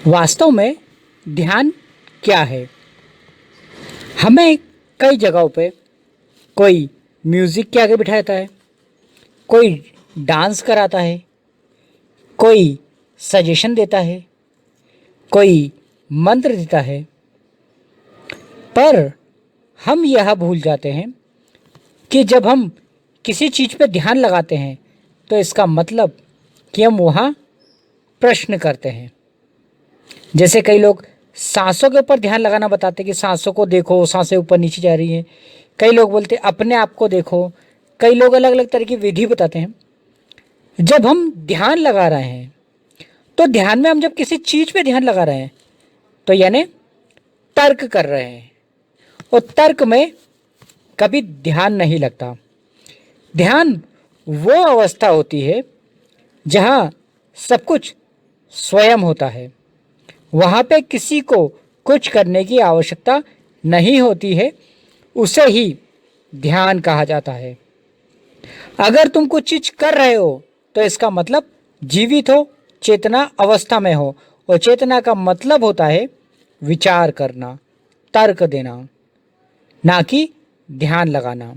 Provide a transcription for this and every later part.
वास्तव में ध्यान क्या है? हमें कई जगहों पे कोई म्यूज़िक के आगे बिठाता है, कोई डांस कराता है, कोई सजेशन देता है, कोई मंत्र देता है, पर हम यह भूल जाते हैं कि जब हम किसी चीज़ पे ध्यान लगाते हैं तो इसका मतलब कि हम वहाँ प्रश्न करते हैं। जैसे कई लोग सांसों के ऊपर ध्यान लगाना बताते कि सांसों को देखो, सांसें ऊपर नीचे जा रही हैं। कई लोग बोलते अपने आप को देखो। कई लोग अलग अलग तरह की विधि बताते हैं। जब हम ध्यान लगा रहे हैं तो ध्यान में हम जब किसी चीज़ पे ध्यान लगा रहे हैं तो यानी तर्क कर रहे हैं, और तर्क में कभी ध्यान नहीं लगता। ध्यान वो अवस्था होती है जहाँ सब कुछ स्वयं होता है। वहाँ पे किसी को कुछ करने की आवश्यकता नहीं होती है, उसे ही ध्यान कहा जाता है। अगर तुम कुछ चीज़ कर रहे हो तो इसका मतलब जीवित हो, चेतना अवस्था में हो, और चेतना का मतलब होता है विचार करना, तर्क देना, ना कि ध्यान लगाना।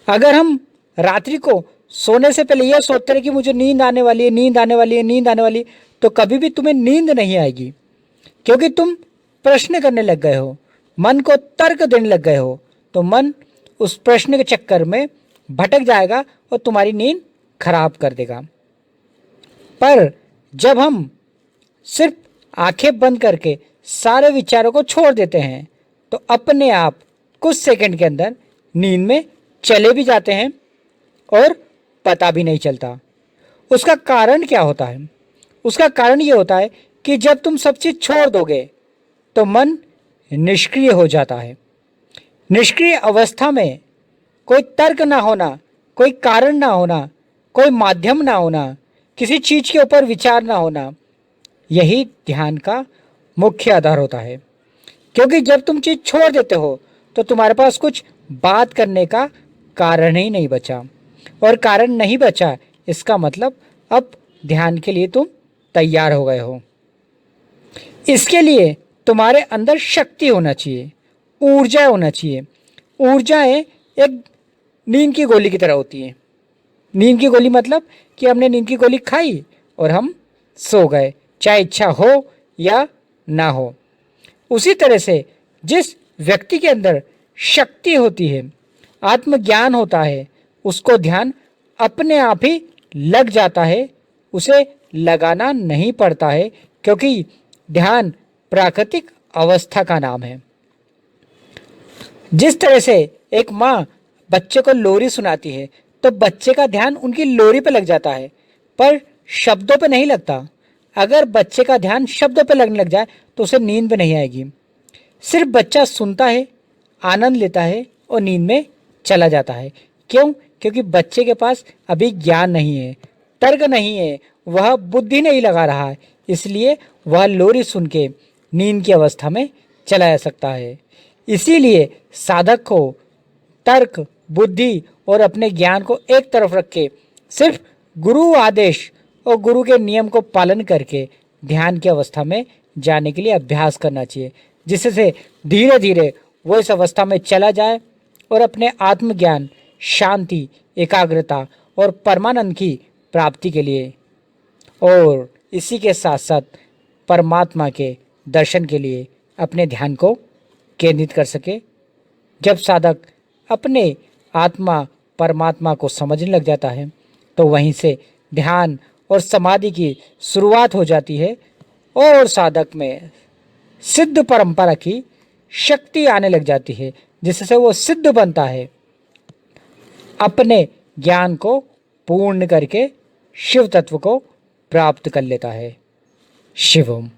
अगर हम रात्रि को सोने से पहले यह सोचते रहे कि मुझे नींद आने वाली है, नींद आने वाली है, नींद आने वाली है, तो कभी भी तुम्हें नींद नहीं आएगी, क्योंकि तुम प्रश्न करने लग गए हो, मन को तर्क देने लग गए हो। तो मन उस प्रश्न के चक्कर में भटक जाएगा और तुम्हारी नींद खराब कर देगा। पर जब हम सिर्फ आंखें बंद करके सारे विचारों को छोड़ देते हैं तो अपने आप कुछ सेकंड के अंदर नींद में चले भी जाते हैं और पता भी नहीं चलता। उसका कारण क्या होता है? उसका कारण ये होता है कि जब तुम सब चीज़ छोड़ दोगे तो मन निष्क्रिय हो जाता है। निष्क्रिय अवस्था में कोई तर्क ना होना, कोई कारण ना होना, कोई माध्यम ना होना, किसी चीज़ के ऊपर विचार ना होना, यही ध्यान का मुख्य आधार होता है। क्योंकि जब तुम चीज़ छोड़ देते हो तो तुम्हारे पास कुछ बात करने का कारण ही नहीं बचा, और कारण नहीं बचा इसका मतलब अब ध्यान के लिए तुम तैयार हो गए हो। इसके लिए तुम्हारे अंदर शक्ति होना चाहिए, ऊर्जा होना चाहिए। ऊर्जाएं एक नींद की गोली की तरह होती हैं। नींद की गोली मतलब कि हमने नींद की गोली खाई और हम सो गए, चाहे इच्छा हो या ना हो। उसी तरह से जिस व्यक्ति के अंदर शक्ति होती है, आत्मज्ञान होता है, उसको ध्यान अपने आप ही लग जाता है, उसे लगाना नहीं पड़ता है, क्योंकि ध्यान प्राकृतिक अवस्था का नाम है। जिस तरह से एक माँ बच्चे को लोरी सुनाती है तो बच्चे का ध्यान उनकी लोरी पे लग जाता है, पर शब्दों पे नहीं लगता। अगर बच्चे का ध्यान शब्दों पे लगने लग जाए तो उसे नींद भी नहीं आएगी। सिर्फ बच्चा सुनता है, आनंद लेता है और नींद में चला जाता है। क्यों? क्योंकि बच्चे के पास अभी ज्ञान नहीं है, तर्क नहीं है, वह बुद्धि नहीं लगा रहा है, इसलिए वह लोरी सुन के नींद की अवस्था में चला जा सकता है। इसीलिए साधक को तर्क, बुद्धि और अपने ज्ञान को एक तरफ रख के सिर्फ गुरु आदेश और गुरु के नियम को पालन करके ध्यान की अवस्था में जाने के लिए अभ्यास करना चाहिए, जिससे धीरे धीरे वो इस अवस्था में चला जाए और अपने आत्मज्ञान, शांति, एकाग्रता और परमानंद की प्राप्ति के लिए, और इसी के साथ साथ परमात्मा के दर्शन के लिए अपने ध्यान को केंद्रित कर सके। जब साधक अपने आत्मा परमात्मा को समझने लग जाता है तो वहीं से ध्यान और समाधि की शुरुआत हो जाती है, और साधक में सिद्ध परंपरा की शक्ति आने लग जाती है, जिससे वो सिद्ध बनता है, अपने ज्ञान को पूर्ण करके शिव तत्व को प्राप्त कर लेता है। शिवम।